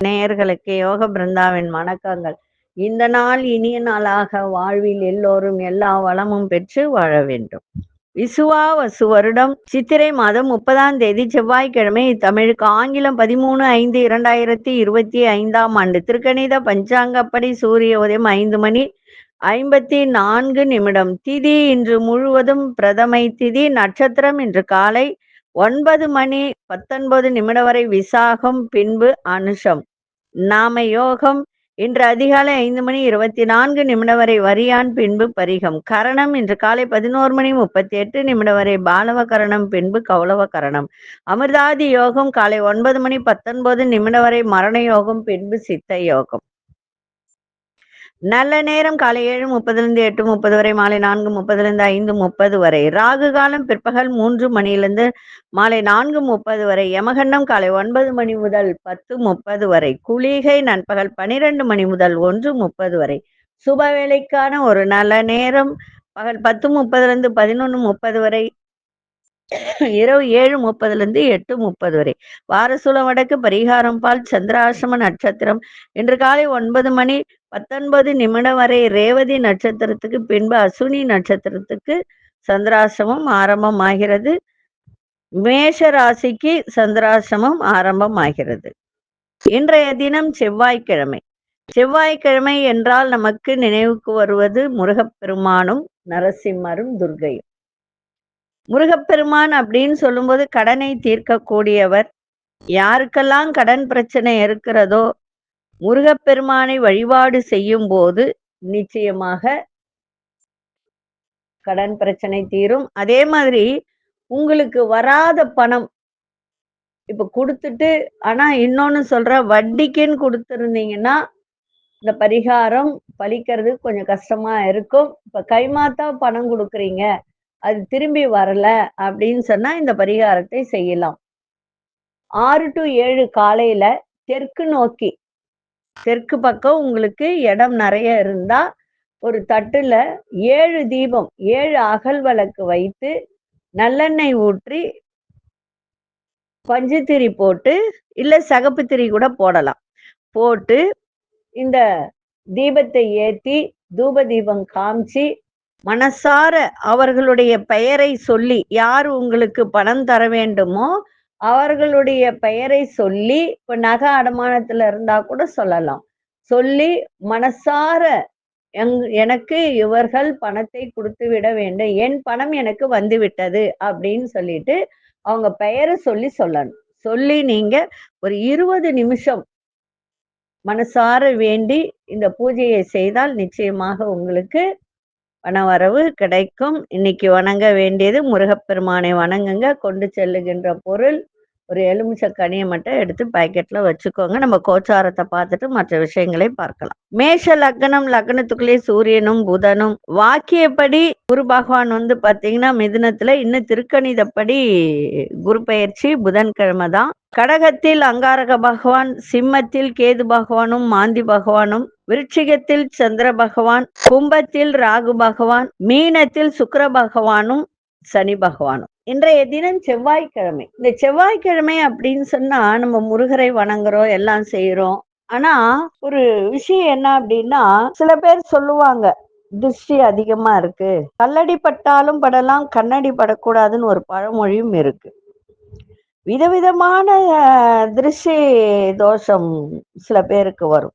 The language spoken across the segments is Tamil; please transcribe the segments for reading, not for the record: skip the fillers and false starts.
நேயர்களுக்கு யோக பிருந்தாவின் வணக்கங்கள். இந்த நாள் இனிய நாளாக வாழ்வில் எல்லோரும் எல்லா வளமும் பெற்று வாழ வேண்டும். விசுவாவசு வருடம் சித்திரை மாதம் 30ஆம் தேதி செவ்வாய்க்கிழமை, தமிழுக்கு ஆங்கிலம் 13/5/2025ஆம் ஆண்டு திருக்கணித பஞ்சாங்கப்படி சூரிய உதயம் 5:54. திதி இன்று முழுவதும் பிரதமை திதி. நட்சத்திரம் இன்று காலை 9:19 வரை விசாகம், பின்பு அனுஷம். நாம யோகம் இன்று அதிகாலை 5:24 வரை வரியான், பின்பு பரிகம். கரணம் இன்று காலை 11:38 வரை பாலவ கரணம், பின்பு கௌளவ கரணம். அமிர்தாதி யோகம் காலை 9:19 வரை மரண யோகம், பின்பு சித்த யோகம். நல்ல நேரம் காலை 7:30 8:30 வரை, மாலை 4:30 5:30 வரை. ராகு காலம் பிற்பகல் 3 மாலை 4:30 வரை. யமகண்டம் காலை 9 முதல் 10:30 வரை. குளிகை நண்பகல் 12 முதல் 1:30 வரை. சுப வேளைக்கான ஒரு நல்ல நேரம் பகல் 10:30 11:30 வரை, இரவு 7:30 8:30 வரை. வாரசூலம் வடக்கு, பரிகாரம் பால், சந்திராசிரம நட்சத்திரம் இன்று காலை 9:19 வரை ரேவதி நட்சத்திரத்துக்கு, பின்பு அசுனி நட்சத்திரத்துக்கு சந்திராசிரமம் ஆரம்பமாகிறது. மேஷ ராசிக்கு சந்திராசிரமம் ஆரம்பமாகிறது. இன்றைய தினம் செவ்வாய்க்கிழமை. செவ்வாய்க்கிழமை என்றால் நமக்கு நினைவுக்கு வருவது முருகப்பெருமானும் நரசிம்மரும் துர்க்கையும். முருகப்பெருமான் அப்படின்னு சொல்லும்போது கடனை தீர்க்கக்கூடியவர். யாருக்கெல்லாம் கடன் பிரச்சனை இருக்கிறதோ முருகப்பெருமானை வழிபாடு செய்யும் போது நிச்சயமாக கடன் பிரச்சனை தீரும். அதே மாதிரி உங்களுக்கு வராத பணம் இப்ப கொடுத்துட்டு, ஆனா இன்னொன்னு சொல்ற, வட்டிக்குன்னு கொடுத்துருந்தீங்கன்னா இந்த பரிகாரம் பலிக்கிறது கொஞ்சம் கஷ்டமா இருக்கும். இப்ப கைமாத்தா பணம் கொடுக்குறீங்க, அது திரும்பி வரல அப்படின்னு சொன்னா இந்த பரிகாரத்தை செய்யலாம். 6 to 7 காலையில தெற்கு நோக்கி, தெற்கு பக்கம் உங்களுக்கு இடம் நிறைய இருந்தா ஒரு தட்டுல 7 தீபம், 7 அகல் விளக்கு வைத்து நல்லெண்ணெய் ஊற்றி பஞ்சு திரி போட்டு, இல்ல சகப்பு திரி கூட போடலாம், போட்டு இந்த தீபத்தை ஏத்தி தூப தீபம் காமிச்சு மனசார அவர்களுடைய பெயரை சொல்லி, யார் உங்களுக்கு பணம் தர வேண்டுமோ அவர்களுடைய பெயரை சொல்லி, இப்ப நகை அடமானத்துல இருந்தா கூட சொல்லலாம், சொல்லி மனசார எனக்கு இவர்கள் பணத்தை கொடுத்து விட வேண்டும், என் பணம் எனக்கு வந்து விட்டது அப்படின்னு சொல்லிட்டு அவங்க பெயரை சொல்லி சொல்லணும். சொல்லி நீங்க ஒரு 20 நிமிஷம் மனசார வேண்டி இந்த பூஜையை செய்தால் நிச்சயமாக உங்களுக்கு பணவரவு கிடைக்கும். இன்னைக்கு வணங்க வேண்டியது முருகப்பெருமானை வணங்குங்க. கொண்டு செல்லுகின்ற பொருள் ஒரு எலுமிச்சை கனியை மட்டும் எடுத்து பாக்கெட்ல வச்சுக்கோங்க. நம்ம கோச்சாரத்தை பார்த்துட்டு மற்ற விஷயங்களை பார்க்கலாம். மேஷ லக்னம், லக்னத்துக்குள்ளே சூரியனும் புதனும். வாக்கியப்படி குரு பகவான் பாத்தீங்கன்னா மிதுனத்துல, இன்னும் திருக்கணிதப்படி குரு பெயர்ச்சி புதன்கிழமை தான். கடகத்தில் அங்காரக பகவான், சிம்மத்தில் கேது பகவானும் மாந்தி பகவானும், விருட்சிகத்தில் சந்திர பகவான், கும்பத்தில் ராகு பகவான், மீனத்தில் சுக்கிர பகவானும் சனி பகவானும். இன்றைய தினம் செவ்வாய்க்கிழமை. இந்த செவ்வாய்க்கிழமை அப்படின்னு சொன்னா நம்ம முருகரை வணங்குறோம், எல்லாம் செய்யறோம். ஆனா ஒரு விஷயம் என்ன அப்படின்னா, சில பேர் சொல்லுவாங்க திருஷ்டி அதிகமா இருக்கு, கல்லடி பட்டாலும் படலாம் கண்ணடி படக்கூடாதுன்னு ஒரு பழமொழியும் இருக்கு. விதவிதமான திருஷ்டி தோஷம் சில பேருக்கு வரும்.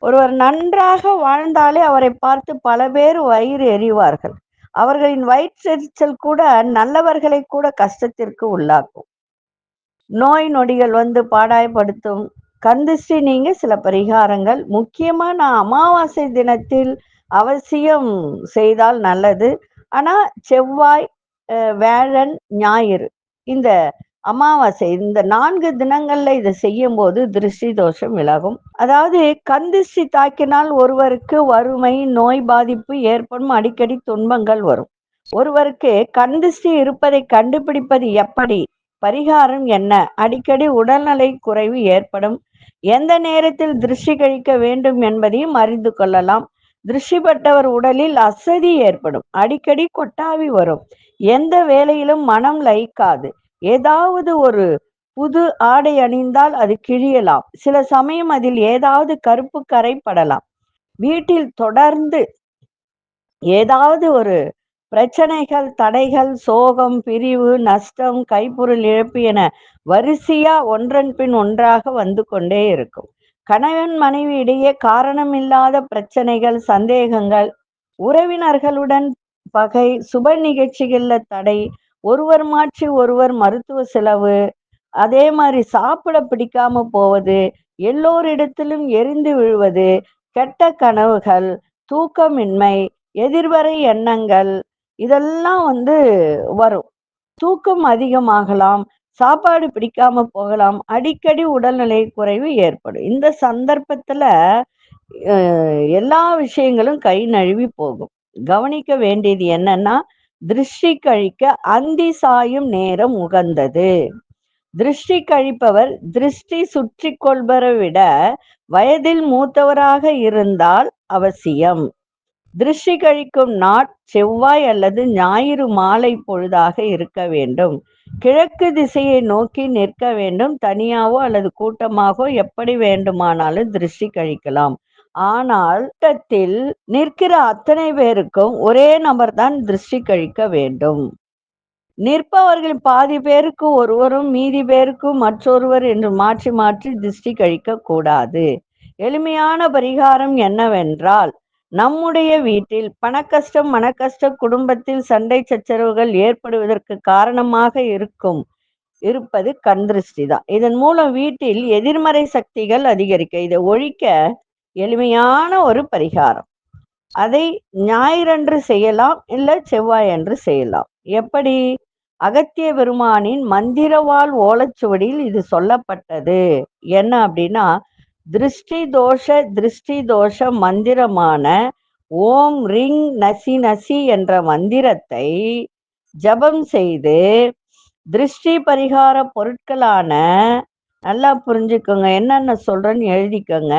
ஒருவர் நன்றாக வாழ்ந்தாலே அவரை பார்த்து பல பேர் வயிறு எறிவார்கள். அவர்களின் வயிற்றெரிச்சல் கூட நல்லவர்களை கூட கஷ்டத்திற்கு உள்ளாக்கும். நோய் நொடிகள் பாடாய்படுத்தும். கந்திஷ்டி நீங்க சில பரிகாரங்கள் முக்கியமான அமாவாசை தினத்தில் அவசியம் செய்தால் நல்லது. ஆனா செவ்வாய், வேழன், ஞாயிறு இந்த அமாவாசை இந்த 4 தினங்கள்ல இதை செய்யும் போது திருஷ்டி தோஷம் விலகும். அதாவது கந்திஷ்டி தாக்கினால் ஒருவருக்கு வறுமை, நோய் பாதிப்பு ஏற்படும், அடிக்கடி துன்பங்கள் வரும். ஒருவருக்கு கந்திஷ்டி இருப்பதை கண்டுபிடிப்பது எப்படி, பரிகாரம் என்ன, அடிக்கடி உடல்நலை குறைவு ஏற்படும், எந்த நேரத்தில் திருஷ்டி கழிக்க வேண்டும் என்பதையும் அறிந்து கொள்ளலாம். திருஷ்டிப்பட்டவர் உடலில் அசதி ஏற்படும், அடிக்கடி கொட்டாவி வரும், எந்த வேலையிலும் மனம் லயிக்காது. ஏதாவது ஒரு புது ஆடை அணிந்தால் அது கிழியலாம். சில சமயம் அதில் ஏதாவது கருப்பு கரை படலாம். வீட்டில் தொடர்ந்து ஏதாவது ஒரு பிரச்சனைகள், தடைகள், சோகம், பிரிவு, நஷ்டம், கைப்பொருள் இழப்பு என வரிசையா ஒன்றன் பின் ஒன்றாக வந்து கொண்டே இருக்கும். கணவன் மனைவி இடையே காரணமில்லாத பிரச்சனைகள், சந்தேகங்கள், உறவினர்களுடன் பகை, சுப நிகழ்ச்சிகள்ல தடை, ஒருவர் மாற்றி ஒருவர் மருத்துவ செலவு, அதே மாதிரி சாப்பிட பிடிக்காம போவது, எல்லோரிடத்திலும் எரிந்து விழுவது, கெட்ட கனவுகள், தூக்கமின்மை, எதிர்வரை எண்ணங்கள், இதெல்லாம் வரும். தூக்கம் அதிகமாகலாம், சாப்பாடு பிடிக்காம போகலாம், அடிக்கடி உடல்நிலை குறைவு ஏற்படும். இந்த சந்தர்ப்பத்துல எல்லா விஷயங்களும் கை நழுவி போகும். கவனிக்க வேண்டியது என்னன்னா, திருஷ்டி கழிக்க அந்தி சாயும் நேரம் உகந்தது. திருஷ்டி கழிப்பவர் திருஷ்டி சுற்றி கொள்பவரை விட வயதில் மூத்தவராக இருந்தால் அவசியம். திருஷ்டி கழிக்கும் நாட் செவ்வாய் அல்லது ஞாயிறு மாலை பொழுதாக இருக்க வேண்டும். கிழக்கு திசையை நோக்கி நிற்க வேண்டும். தனியாவோ அல்லது கூட்டமாகவோ எப்படி வேண்டுமானாலும் திருஷ்டி கழிக்கலாம். ஆனால் கூட்டத்தில் நிற்கிற அத்தனை பேருக்கும் ஒரே நபர் தான் திருஷ்டி கழிக்க வேண்டும். நிற்பவர்கள் பாதி பேருக்கு ஒருவரும் மீதி பேருக்கு மற்றொருவர் என்று மாற்றி மாற்றி திருஷ்டி கழிக்க கூடாது. எளிமையான பரிகாரம் என்னவென்றால், நம்முடைய வீட்டில் பணக்கஷ்டம், மனக்கஷ்டம், குடும்பத்தில் சண்டை சச்சரவுகள் ஏற்படுவதற்கு காரணமாக இருப்பது கண் திருஷ்டி தான். இதன் மூலம் வீட்டில் எதிர்மறை சக்திகள் அதிகரிக்க, இதை ஒழிக்க எளிமையான ஒரு பரிகாரம். அதை ஞாயிறன்று செய்யலாம், இல்ல செவ்வாய் அன்று செய்யலாம். எப்படி? அகத்திய பெருமானின் மந்திரவாள் ஓலைச்சுவடியில் இது சொல்லப்பட்டது. என்ன அப்படின்னா, திருஷ்டி தோஷ மந்திரமான ஓம் ரிங் நசி நசி என்ற மந்திரத்தை ஜபம் செய்து திருஷ்டி பரிகார பொருட்களான, நல்லா புரிஞ்சுக்கோங்க, என்னென்ன சொல்றேன்னு எழுதிக்கோங்க.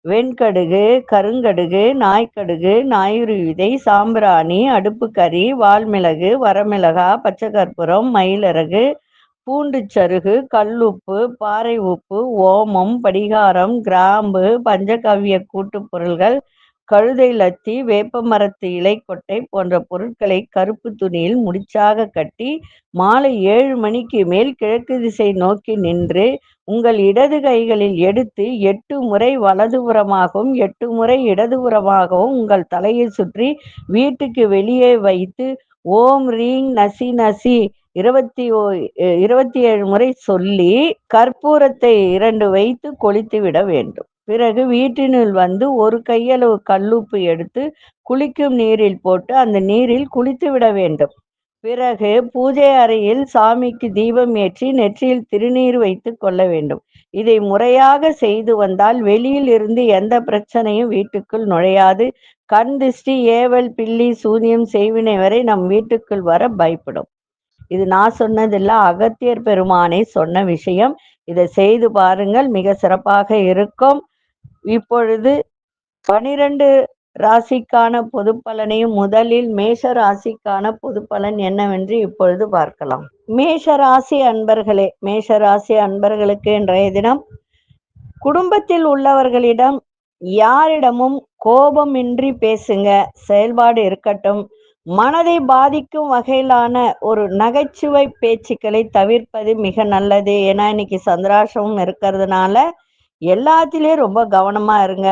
வெண்கடுகு, கருங்கடுகு, நாய்க்கடுகு, நாயுரு விதை, சாம்பிராணி, அடுப்பு கறி, வால்மிளகு, வரமிளகா, பச்சை கற்பூரம், மயிலிறகு, பூண்டு சருகு, கல்லுப்பு, பாறை உப்பு, ஓமம், படிகாரம், கிராம்பு, பஞ்சகவ்ய கூட்டு பொருள்கள், கழுதை லத்தி, வேப்ப மரத்து இலை கொட்டை போன்ற பொருட்களை கருப்பு துணியில் முடிச்சாக கட்டி மாலை 7 மணிக்கு மேல் கிழக்கு திசை நோக்கி நின்று உங்கள் இடது கைகளில் எடுத்து 8 முறை வலதுபுறமாகவும் 8 முறை இடதுபுறமாகவும் உங்கள் தலையை சுற்றி வீட்டுக்கு வெளியே வைத்து ஓம் ரீங் நசி நசி 27 முறை சொல்லி கற்பூரத்தை 2 வைத்து கொளுத்தி விட வேண்டும். பிறகு வீட்டினுள் வந்து ஒரு கையளவு கல்லுப்பு எடுத்து குளிக்கும் நீரில் போட்டு அந்த நீரில் குளித்து விட வேண்டும். பிறகு பூஜை அறையில் சாமிக்கு தீபம் ஏற்றி நெற்றியில் திருநீர் வைத்து கொள்ள வேண்டும். இதை முறையாக செய்து வந்தால் வெளியில் இருந்து எந்த பிரச்சனையும் வீட்டுக்குள் நுழையாது. கண் திருஷ்டி, ஏவல், பில்லி, சூனியம், செய்வினை வரை நம் வீட்டுக்குள் வர பயப்படும். இது நான் சொன்னதில்ல, அகத்தியர் பெருமானை சொன்ன விஷயம். இதை செய்து பாருங்கள், மிக சிறப்பாக இருக்கும். இப்பொழுது 12 ராசிக்கான பொது பலனையும் முதலில் மேஷ ராசிக்கான பொது பலன் என்னவென்று இப்பொழுது பார்க்கலாம். மேஷ ராசி அன்பர்களுக்கு இன்றைய தினம் குடும்பத்தில் உள்ளவர்களிடம் யாரிடமும் கோபமின்றி பேசுங்க. செயல்பாடு இருக்கட்டும். மனதை பாதிக்கும் வகையிலான ஒரு நகைச்சுவை பேச்சுக்களை தவிர்ப்பது மிக நல்லது. ஏன்னா இன்னைக்கு சந்திராஷ்டமம் இருக்கிறதுனால எல்லாத்திலையும் ரொம்ப கவனமா இருங்க.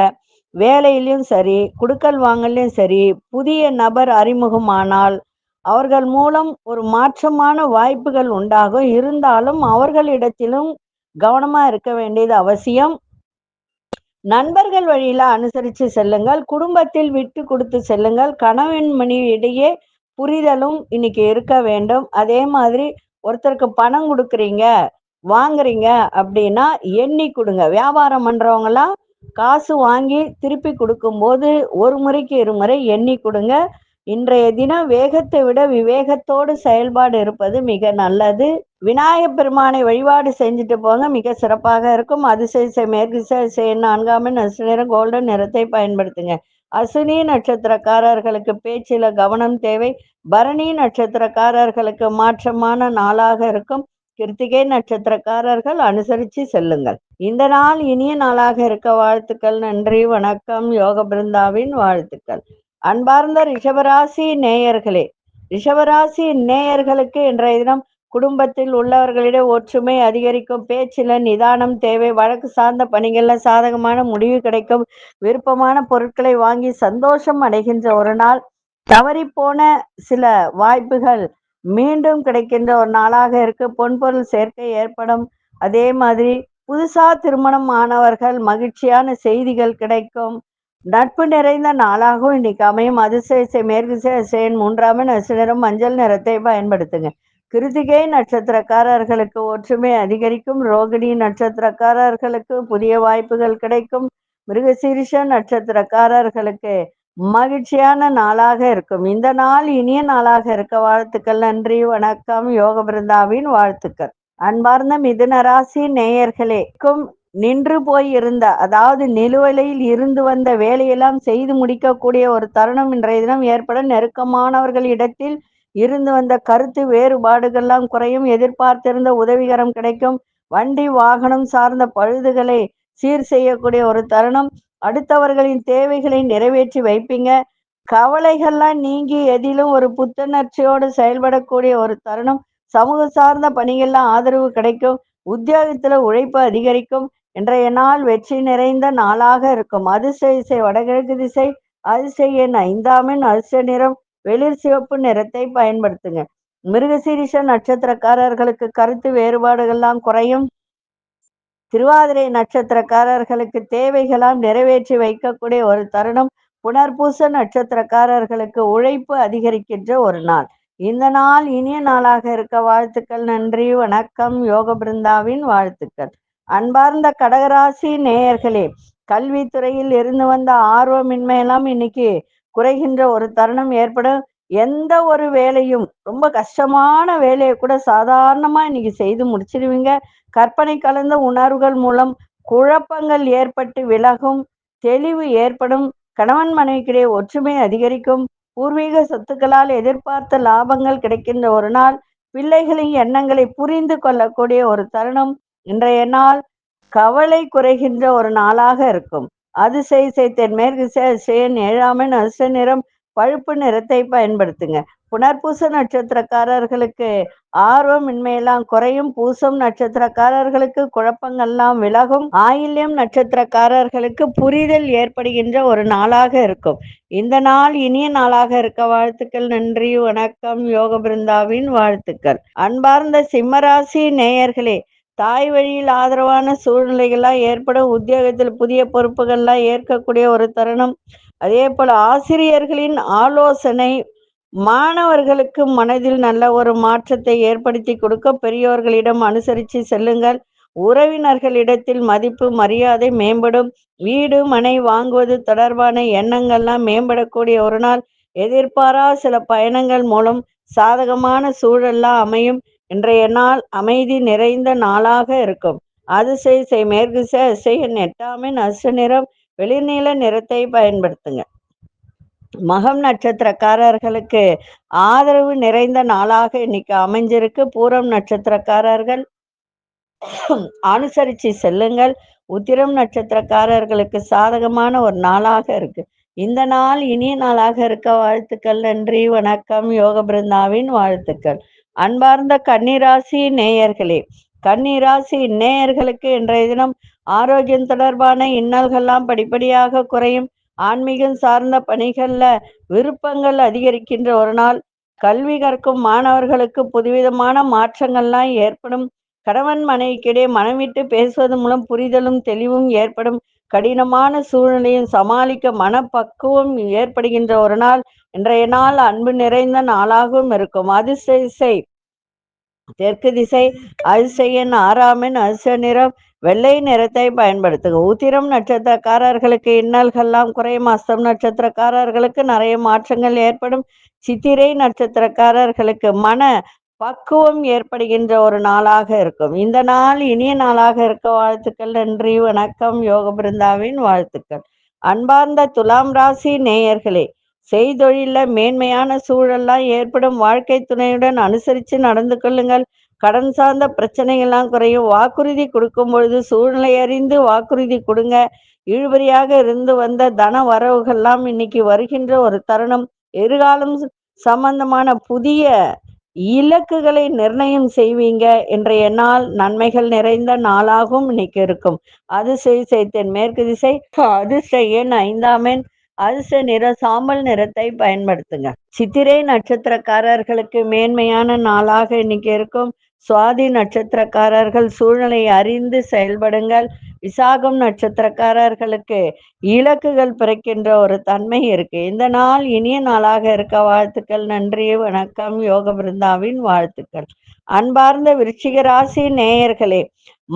வேலையிலையும் சரி, குடுக்கல் வாங்கலையும் சரி, புதிய நபர் அறிமுகமானால் அவர்கள் மூலம் ஒரு மாற்றமான வாய்ப்புகள் உண்டாகும். இருந்தாலும் அவர்களிடத்திலும் கவனமா இருக்க வேண்டியது அவசியம். நண்பர்கள் வழியில அனுசரித்து செல்லுங்கள். குடும்பத்தில் விட்டு கொடுத்து செல்லுங்கள். கணவன் மனைவி இடையே புரிதலும் இன்னைக்கு இருக்க வேண்டும். அதே மாதிரி ஒருத்தருக்கு பணம் கொடுக்குறீங்க, வாங்குறீங்க அப்படின்னா எண்ணி கொடுங்க. வியாபாரம் பண்றவங்கலாம் காசு வாங்கி திருப்பி கொடுக்கும்போது ஒரு முறைக்கு 2 முறை எண்ணி கொடுங்க. இன்றைய தினம் வேகத்தை விட விவேகத்தோடு செயல்பாடு இருப்பது மிக நல்லது. விநாயகப் பெருமானை வழிபாடு செஞ்சுட்டு போங்க, மிக சிறப்பாக இருக்கும். அதிசய மேற்கு 4ஆம் நட்சத்திர நிறம் கோல்டன் நிறத்தை பயன்படுத்துங்க. அசுனி நட்சத்திரக்காரர்களுக்கு பேச்சில கவனம் தேவை. பரணி நட்சத்திரக்காரர்களுக்கு மாற்றமான நாளாக இருக்கும். கிருத்திகை நட்சத்திரக்காரர்கள் அனுசரித்து செல்லுங்கள். இந்த நாள் இனிய நாளாக இருக்க வாழ்த்துக்கள். நன்றி, வணக்கம். யோக பிருந்தாவின் வாழ்த்துக்கள். அன்பார்ந்த ரிஷபராசி நேயர்களே, ரிஷபராசி நேயர்களுக்கு இன்றைய தினம் குடும்பத்தில் உள்ளவர்களிடம் ஒற்றுமை அதிகரிக்கும். பேச்சில நிதானம் தேவை. வழக்கு சார்ந்த பணிகள்ல சாதகமான முடிவு கிடைக்கும். விருப்பமான பொருட்களை வாங்கி சந்தோஷம் அடைகின்ற ஒரு நாள். தவறிப்போன சில வாய்ப்புகள் மீண்டும் கிடைக்கின்ற ஒரு நாளாக இருக்கு. பொன்பொருள் சேர்க்கை ஏற்படும். அதே மாதிரி புதுசா திருமணம் ஆனவர்கள் மகிழ்ச்சியான செய்திகள் கிடைக்கும். நட்பு நிறைந்த நாளாகவும் இன்னைக்கு அமையும். அதிசய மேற்கு திசை மூன்றாம் நட்சத்திரம் மஞ்சள் நிறத்தை பயன்படுத்துங்க. கிருத்திகை நட்சத்திரக்காரர்களுக்கு ஒற்றுமை அதிகரிக்கும். ரோகிணி நட்சத்திரக்காரர்களுக்கு புதிய வாய்ப்புகள் கிடைக்கும். மிருகசீரிஷ நட்சத்திரக்காரர்களுக்கு மகிழ்ச்சியான நாளாக இருக்கும். இந்த நாள் இனிய நாளாக இருக்க வாழ்த்துக்கள். நன்றி, வணக்கம். யோக பிருந்தாவின் வாழ்த்துக்கள். அன்பார்ந்த மிதுன ராசி நேயர்களேக்கும் நின்று போய் இருந்த, அதாவது நிலுவையில் இருந்து வந்த வேலையெல்லாம் செய்து முடிக்கக்கூடிய ஒரு தருணம் இன்றைய தினம் ஏற்படும். நெருக்கமானவர்கள் இடத்தில் இருந்து வந்த கருத்து வேறுபாடுகள்லாம் குறையும். எதிர்பார்த்திருந்த உதவிகரம் கிடைக்கும். வண்டி வாகனம் சார்ந்த பழுதுகளை சீர் செய்யக்கூடிய ஒரு தருணம். அடுத்தவர்களின் தேவைகளை நிறைவேற்றி வைப்பீங்க. கவலைகள்லாம் நீங்கி எதிலும் ஒரு புத்துணர்ச்சியோடு செயல்படக்கூடிய ஒரு தருணம். சமூக சார்ந்த பணிகள்லாம் ஆதரவு கிடைக்கும். உத்தியோகத்துல உழைப்பு அதிகரிக்கும். இன்றைய நாள் வெற்றி நிறைந்த நாளாக இருக்கும். அதிசய வடகிழக்கு திசை. அதிசய எண் 5ஆம் எண். அதிர்ஷ்ட நிறம் வெளிர் சிவப்பு நிறத்தை பயன்படுத்துங்க. மிருகசீரிஷ நட்சத்திரக்காரர்களுக்கு கருத்து வேறுபாடுகள்லாம் குறையும். திருவாதிரை நட்சத்திரக்காரர்களுக்கு தேவைகளாம் நிறைவேற்றி வைக்கக்கூடிய ஒரு தருணம். புனர்பூச நட்சத்திரக்காரர்களுக்கு உழைப்பு அதிகரிக்கின்ற ஒரு நாள். இந்த நாள் இனிய நாளாக இருக்க வாழ்த்துக்கள். நன்றி, வணக்கம். யோக பிருந்தாவின் வாழ்த்துக்கள். அன்பார்ந்த கடகராசி நேயர்களே, கல்வித்துறையில் இருந்து வந்த ஆர்வமின்மையெல்லாம் இன்னைக்கு குறைகின்ற ஒரு தருணம் ஏற்படும். எந்த ஒரு வேலையும், ரொம்ப கஷ்டமான வேலையை கூட சாதாரணமா இன்னைக்கு செய்து முடிச்சிருவீங்க. கற்பனை கலந்த உணர்வுகள் மூலம் குழப்பங்கள் ஏற்பட்டு விலகும். தெளிவு ஏற்படும். கணவன் மனைவிக்கிடையே ஒற்றுமை அதிகரிக்கும். பூர்வீக சொத்துக்களால் எதிர்பார்த்த லாபங்கள் கிடைக்கின்ற ஒரு நாள். பிள்ளைகளின் எண்ணங்களை புரிந்து கொள்ளக்கூடிய ஒரு தருணம். இன்றைய நாள் கவலை குறைகின்ற ஒரு நாளாக இருக்கும். அதிசய தென்மேற்கு திசை 7ஆம் எண். அதிர்ஷ்ட நிறம் பழுப்பு நிறத்தை பயன்படுத்துங்க. புனர்பூச நட்சத்திரக்காரர்களுக்கு ஆர்வமின்மையெல்லாம் குறையும். பூசம் நட்சத்திரக்காரர்களுக்கு குழப்பங்கள்லாம் விலகும். ஆயில்யம் நட்சத்திரக்காரர்களுக்கு புரிதல் ஏற்படுகின்ற ஒரு நாளாக இருக்கும். இந்த நாள் இனிய நாளாக இருக்க வாழ்த்துக்கள். நன்றி, வணக்கம். யோக பிருந்தாவின் வாழ்த்துக்கள். அன்பார்ந்த சிம்மராசி நேயர்களே, தாய் வழியில் ஆதரவான சூழ்நிலைகள்லாம் ஏற்படும். உத்தியோகத்தில் புதிய பொறுப்புகள்லாம் ஏற்கக்கூடிய ஒரு தருணம். அதே போல ஆசிரியர்களின் ஆலோசனை மாணவர்களுக்கு மனதில் நல்ல ஒரு மாற்றத்தை ஏற்படுத்தி கொடுக்க. பெரியோர்களிடம் அனுசரித்து செல்லுங்கள். உறவினர்களிடத்தில் மதிப்பு மரியாதை மேம்படும். வீடு மனை வாங்குவது தொடர்பான எண்ணங்கள்லாம் மேம்படக்கூடிய ஒரு நாள். எதிர்பாரா சில பயணங்கள் மூலம் சாதகமான சூழல்லாம் அமையும். இன்றைய நாள் அமைதி நிறைந்த நாளாக இருக்கும். அதிசய மேற்கு திசை 8ஆம் எண். அதிர்ஷ்ட நிறம் வெளிர்நீல நிறத்தை பயன்படுத்துங்க. மகம் நட்சத்திரக்காரர்களுக்கு ஆதரவு நிறைந்த நாளாக இன்னைக்கு அமைஞ்சிருக்கு. பூரம் நட்சத்திரக்காரர்கள் அனுசரித்து செல்லுங்கள். உத்திரம் நட்சத்திரக்காரர்களுக்கு சாதகமான ஒரு நாளாக இருக்கு. இந்த நாள் இனிய நாளாக இருக்க வாழ்த்துக்கள். நன்றி, வணக்கம். யோக பிருந்தாவின் வாழ்த்துக்கள். அன்பார்ந்த கன்னிராசி நேயர்களே, கன்னிராசி நேயர்களுக்கு இன்றைய தினம் ஆரோக்கியம் தொடர்பான இன்னல்கள்லாம் படிப்படியாக குறையும். ஆன்மீகம் சார்ந்த பணிகள்ல விருப்பங்கள் அதிகரிக்கின்ற ஒரு நாள். கல்வி கற்கும் மாணவர்களுக்கு புதுவிதமான மாற்றங்கள்லாம் ஏற்படும். கணவன் மனைவிக்கிடையே மனம் விட்டு பேசுவது மூலம் புரிதலும் தெளிவும் ஏற்படும். கடினமான சூழ்நிலையும் சமாளிக்க மனப்பக்குவம் ஏற்படுகின்ற ஒரு நாள். இன்றைய நாள் அன்பு நிறைந்த நாளாகவும் இருக்கும். அதிசய தெற்கு திசை. அதிசய எண் 6ஆம் எண். அதிர்ஷ்ட நிறம் வெள்ளை நிறத்தை பயன்படுத்துங்க. உத்திரம் நட்சத்திரக்காரர்களுக்கு இன்னல்கள்லாம் குறையும். அஸ்தம் நட்சத்திரக்காரர்களுக்கு நிறைய மாற்றங்கள் ஏற்படும். சித்திரை நட்சத்திரக்காரர்களுக்கு மன பக்குவம் ஏற்படுகின்ற ஒரு நாளாக இருக்கும். இந்த நாள் இனிய நாளாக இருக்க வாழ்த்துக்கள். நன்றி, வணக்கம். யோக பிருந்தாவின் வாழ்த்துக்கள். அன்பார்ந்த துலாம் ராசி நேயர்களே, செய்தொழில மேன்மையான சூழல்லாம் ஏற்படும். வாழ்க்கை துணையுடன் அனுசரித்து நடந்து கொள்ளுங்கள். கடன் சார்ந்த பிரச்சனைகள்லாம் குறையும். வாக்குறுதி கொடுக்கும் பொழுது சூழ்நிலை அறிந்து வாக்குறுதி கொடுங்க. இழுபறியாக இருந்து வந்த தன வரவுகள்லாம் இன்னைக்கு வருகின்ற ஒரு தருணம். எதிர்காலம் சம்பந்தமான புதிய இலக்குகளை நிர்ணயம் செய்வீங்க. இன்றைய நாள் நன்மைகள் நிறைந்த நாளாகவும் இன்னைக்கு இருக்கும். அதிசய தென்மேற்கு திசை, அதிர்ஷ்ட எண் 5ஆம் எண், அதிர்ஷ்ட நிற சாம்பல் நிறத்தை பயன்படுத்துங்க. சித்திரை நட்சத்திரக்காரர்களுக்கு மேன்மையான நாளாக இன்னைக்கு இருக்கும். சுவாதி நட்சத்திரக்காரர்கள் சூழ்நிலை அறிந்து செயல்படுங்கள். விசாகம் நட்சத்திரக்காரர்களுக்கு இலக்குகள் பிறக்கின்ற ஒரு தன்மை இருக்கு. இந்த நாள் இனிய நாளாக இருக்க வாழ்த்துக்கள். நன்றி, வணக்கம். யோக பிருந்தாவின் வாழ்த்துக்கள். அன்பார்ந்த விருச்சிக ராசி நேயர்களே,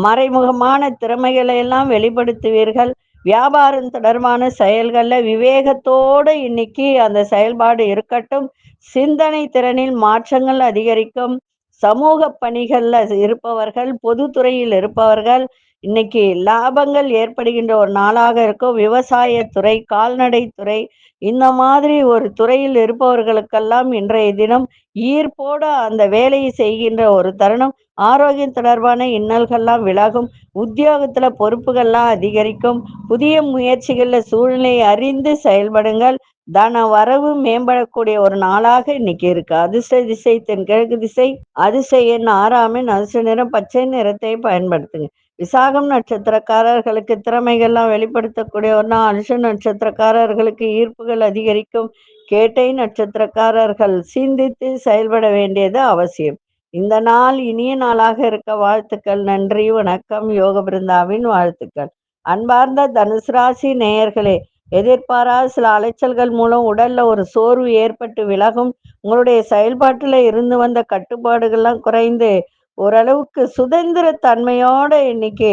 மறைமுகமான திறமைகளை எல்லாம் வெளிப்படுத்துவீர்கள். வியாபாரம் தொடர்பான செயல்கள்ல விவேகத்தோடு இன்னைக்கு அந்த செயல்பாடு இருக்கட்டும். சிந்தனை திறனில் மாற்றங்கள் அதிகரிக்கும். சமூக பணிகள்ல இருப்பவர்கள், பொதுத்துறையில் இருப்பவர்கள் இன்னைக்கு லாபங்கள் ஏற்படுகின்ற ஒரு நாளாக இருக்கும். விவசாயத்துறை, கால்நடைத்துறை, இந்த மாதிரி ஒரு துறையில் இருப்பவர்களுக்கெல்லாம் இன்றைய தினம் ஈர்ப்போடு அந்த வேலையை செய்கின்ற ஒரு தருணம். ஆரோக்கியம் தொடர்பான இன்னல்கள்லாம் விலகும். உத்தியோகத்துல பொறுப்புகள்லாம் அதிகரிக்கும். புதிய முயற்சிகள்ல சூழ்நிலையை அறிந்து செயல்படுங்கள். தன வரவு மேம்படக்கூடிய ஒரு நாளாக இன்னைக்கு இருக்கு. அதிர்ஷ்ட திசை தென்கிழக்கு திசை, அதிர்ஷ்ட எண் 6ஆம் எண், அதிர்ஷ்ட நிறம் பச்சை நிறத்தை பயன்படுத்துங்க. விசாகம் நட்சத்திரக்காரர்களுக்கு திறமைகள்லாம் வெளிப்படுத்தக்கூடிய ஒரு நாள். அனுஷ நட்சத்திரக்காரர்களுக்கு ஈர்ப்புகள் அதிகரிக்கும். கேட்டை நட்சத்திரக்காரர்கள் சிந்தித்து செயல்பட வேண்டியது அவசியம். இந்த நாள் இனிய நாளாக இருக்க வாழ்த்துக்கள். நன்றி, வணக்கம். யோக பிருந்தாவின் வாழ்த்துக்கள். அன்பார்ந்த தனுசு ராசி நேயர்களே, எதிர்பாராத சில அலைச்சல்கள் மூலம் உடல்ல ஒரு சோர்வு ஏற்பட்டு விலகும். உங்களுடைய செயல்பாட்டுல இருந்து வந்த கட்டுப்பாடுகள்லாம் குறைந்து ஓரளவுக்கு சுதந்திர தன்மையோட இன்னைக்கு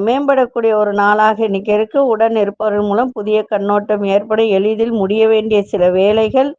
மேம்படக்கூடிய ஒரு நாளாக இன்னைக்கு இருக்கு. உடன் இருப்பவர்கள் மூலம் புதிய கண்ணோட்டம் ஏற்படும். எளிதில் முடிய வேண்டிய சில வேலைகள்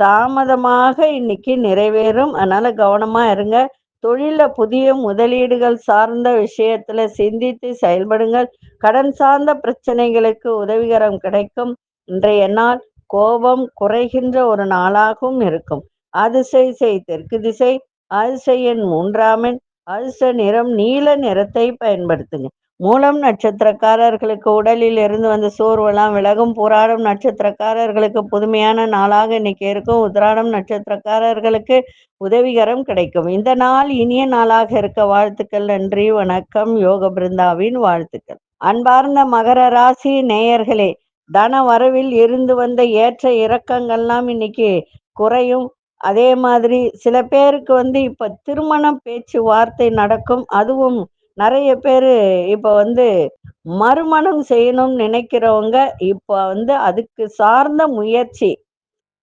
தாமதமாக இன்னைக்கு நிறைவேறும். அதனால கவனமா இருங்க. தொழில புதிய முதலீடுகள் சார்ந்த விஷயத்துல சிந்தித்து செயல்படுங்கள். கடன் சார்ந்த பிரச்சனைகளுக்கு உதவிகரம் கிடைக்கும். இன்றைய நாள் கோபம் குறைகின்ற ஒரு நாளாகவும் இருக்கும். அதிசய தெற்கு திசை, அதிர்ஷ்ட எண் 3ஆம் எண், அதிர்ஷ்ட நிறம் நீல நிறத்தை பயன்படுத்துங்க. மூலம் நட்சத்திரக்காரர்களுக்கு உடலில் இருந்து வந்த சோர்வெல்லாம் விலகும். போராடும் நட்சத்திரக்காரர்களுக்கு புதுமையான நாளாக இன்னைக்கு இருக்கும். உத்திராடம் நட்சத்திரக்காரர்களுக்கு உதவிகரம் கிடைக்கும். இந்த நாள் இனிய நாளாக இருக்க வாழ்த்துக்கள். நன்றி, வணக்கம். யோக பிருந்தாவின் வாழ்த்துக்கள். அன்பார்ந்த மகர ராசி நேயர்களே, தன வரவில் இருந்து வந்த ஏற்ற இறக்கங்கள்லாம் இன்னைக்கு குறையும். அதே மாதிரி சில பேருக்கு இப்ப திருமண பேச்சுவார்த்தை நடக்கும். அதுவும் நிறைய பேரு இப்ப மறுமணம் செய்யணும்னு நினைக்கிறவங்க இப்ப அதுக்கு சார்ந்த முயற்சி,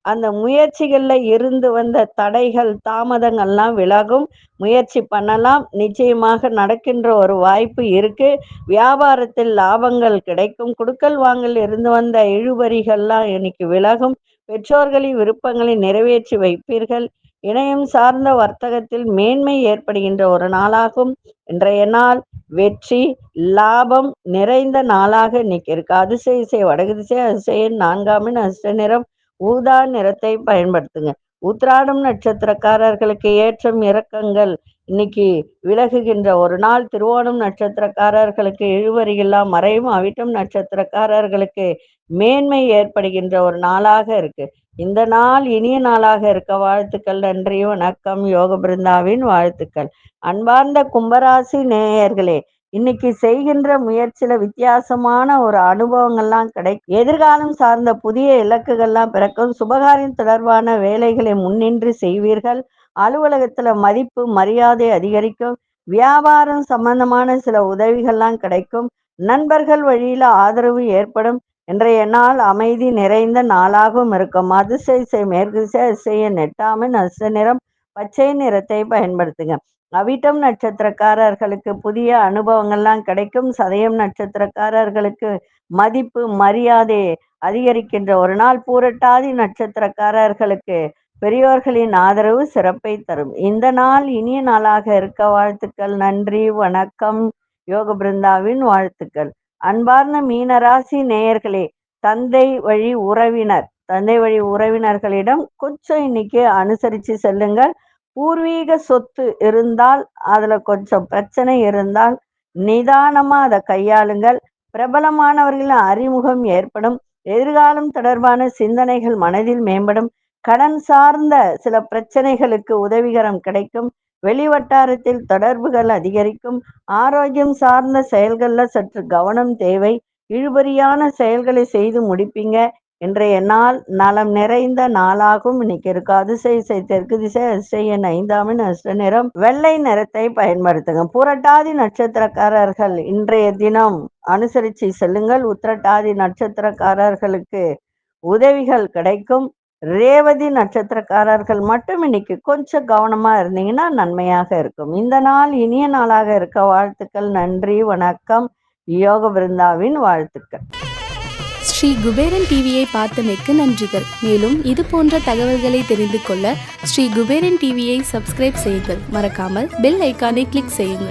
அந்த முயற்சிகள்ல இருந்து வந்த தடைகள் தாமதங்கள்லாம் விலகும். முயற்சி பண்ணலாம். நிச்சயமாக நடக்கின்ற ஒரு வாய்ப்பு இருக்கு. வியாபாரத்தில் லாபங்கள் கிடைக்கும். குடுக்கல் வாங்கல் இருந்து வந்த இழுபறிகள்லாம் இன்னைக்கு விலகும். பெற்றோர்களின் விருப்பங்களை நிறைவேற்றி வைப்பீர்கள். இணையம் சார்ந்த வர்த்தகத்தில் மேன்மை ஏற்படுகின்ற ஒரு நாளாகும். இன்றைய நாள் வெற்றி லாபம் நிறைந்த நாளாக இன்னைக்கு இருக்கு. அதிசய வடகு திசை, அதிசய 4ஆம் எண், அதிர்ஷ்ட நிறம் ஊதா நிறத்தை பயன்படுத்துங்க. உத்திராடம் நட்சத்திரக்காரர்களுக்கு ஏற்றம் இறக்கங்கள் இன்னைக்கு விலகுகின்ற ஒரு நாள். திருவோணம் நட்சத்திரக்காரர்களுக்கு இழுவறிகள்லாம் மறையும். அவிட்டம் நட்சத்திரக்காரர்களுக்கு மேன்மை ஏற்படுகின்ற ஒரு நாளாக இருக்கு. இந்த நாள் இனிய நாளாக இருக்க வாழ்த்துக்கள். நன்றி, வணக்கம். யோக பிருந்தாவின் வாழ்த்துக்கள். அன்பார்ந்த கும்பராசி நேயர்களே, இன்னைக்கு செய்கின்ற முயற்சியில வித்தியாசமான ஒரு அனுபவங்கள்லாம் கிடைக்கும். எதிர்காலம் சார்ந்த புதிய இலக்குகள்லாம் பிறக்கும். சுபகாரியம் தொடர்பான வேலைகளை முன்னின்று செய்வீர்கள். அலுவலகத்துல மதிப்பு மரியாதை அதிகரிக்கும். வியாபாரம் சம்பந்தமான சில உதவிகள்லாம் கிடைக்கும். நண்பர்கள் வழியில ஆதரவு ஏற்படும். இன்றைய நாள் அமைதி நிறைந்த நாளாகவும் இருக்கும். அதிசய மேற்கு திசை, அதிசய 8ஆம் எண், அதிர்ஷ்ட நிறம் பச்சை நிறத்தை பயன்படுத்துங்க. அவிட்டம் நட்சத்திரக்காரர்களுக்கு புதிய அனுபவங்கள்லாம் கிடைக்கும். சதயம் நட்சத்திரக்காரர்களுக்கு மதிப்பு மரியாதை அதிகரிக்கின்ற ஒரு நாள். பூரட்டாதி நட்சத்திரக்காரர்களுக்கு பெரியோர்களின் ஆதரவு சிறப்பை தரும். இந்த நாள் இனிய நாளாக இருக்க வாழ்த்துக்கள். நன்றி, வணக்கம். யோக பிருந்தாவின் வாழ்த்துக்கள். அன்பார்ந்த மீனராசி நேயர்களே, தந்தை வழி உறவினர்களிடம் கொஞ்சம் இன்னைக்கு அனுசரித்து செல்லுங்கள். பூர்வீக சொத்து இருந்தால், அதுல கொஞ்சம் பிரச்சனை இருந்தால் நிதானமா அதை கையாளுங்கள். பிரபலமானவர்களின் அறிமுகம் ஏற்படும். எதிர்காலம் தொடர்பான சிந்தனைகள் மனதில் மேம்படும். கடன் சார்ந்த சில பிரச்சனைகளுக்கு உதவிகரம் கிடைக்கும். வெளிவட்டாரத்தில் தொடர்புகள் அதிகரிக்கும். ஆரோக்கியம் சார்ந்த செயல்கள்ல சற்று கவனம் தேவை. இழுபறியான செயல்களை செய்து முடிப்பீங்க. இன்றைய நாள் நலம் நிறைந்த நாளாகும். இன்னைக்கு இருக்கு அதிசய தெற்கு திசை, அதிசய எண் 5 அஷ்ட நிறம் வெள்ளை நிறத்தை பயன்படுத்துங்க. புரட்டாதி நட்சத்திரக்காரர்கள் இன்றைய தினம் அனுசரித்து செல்லுங்கள். உத்திரட்டாதி நட்சத்திரக்காரர்களுக்கு உதவிகள் கிடைக்கும். ரேவதி நட்சத்திரக்காரர்கள் மட்டும் இன்னைக்கு கொஞ்சம் கவனமா இருந்தீங்கன்னா நன்மையாக இருக்கும். இந்த நாள் இனிய நாளாக இருக்க வாழ்த்துக்கள். நன்றி, வணக்கம். யோக பிருந்தாவின் வாழ்த்துக்கள். ஸ்ரீ குபேரன் டிவியை பார்த்தமைக்கு நன்றிகள். மேலும் இது போன்ற தகவல்களை தெரிந்து கொள்ள ஸ்ரீ குபேரன் டிவியை சப்ஸ்கிரைப் செய்யுங்கள். மறக்காமல் பெல் ஐக்கானை கிளிக் செய்யுங்கள்.